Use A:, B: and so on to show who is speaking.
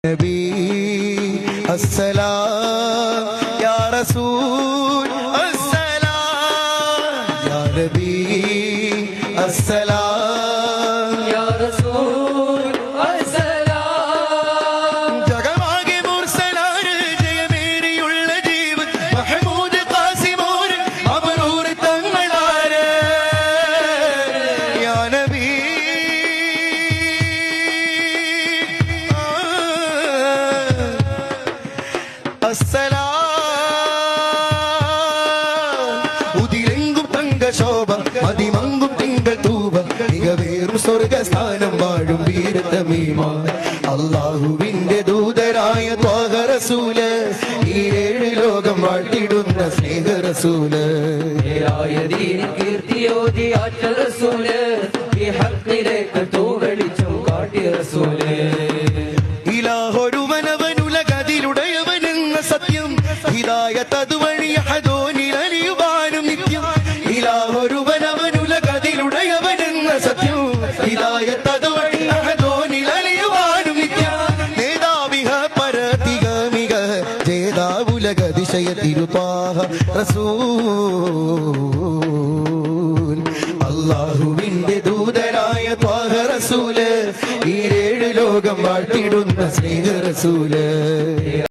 A: नबी अस्सलाम या रसूल अस्सलाम या नबी अस्सलाम या रसूल अस्सलाम जगमागे मुर्सलार जय मेरियुள்ள ജീവൻ महमूद कासिमोर अबरूर തങ്ങളാരെ या नबी ഉതിരെങ്കും തങ്കശോഭ മതിമങ്കും തിങ്കൾ തൂവ മികവേറും സ്വർഗസ്ഥാനം വാഴും വീരതമീമാ അല്ലാഹുവിന്റെ ദൂതരായ ത്വാഹ റസൂല് ഈ ഏഴ് ലോകം വാഴ്ത്തിടുന്ന സ്നേഹ റസൂല്
B: കീർത്തിയോതി ആറ്റൽ റസൂല് ഈ ഹഖിലേക്ക് തൂവെളിച്ചം കാട്ടിയ റസൂല്
A: ഇലാഹൊരുവനവനുലകതിലുടയവനെന്ന സത്യം ഹിദായത്ത് അതുവഴി അഹദോനിൽ അലിയുവാനും നിത്യം ഇലാഹൊരുവനവനുലകതിലുടയവനെന്ന സത്യം ഹിദായത്ത് അതുവഴി അഹദോനിൽ അലിയുവാനും നിത്യം നേതാവിഹ പരതിഗമിക ജേതാവുലകതിശയ തിരുത്വാഹ റസൂൽ അല്ലാഹുവിന്റെ ദൂതരായ ത്വാഹ റസൂല് ഈ ഏഴ് ലോകം വാഴ്ത്തിടുന്ന സ്നേഹ റസൂല്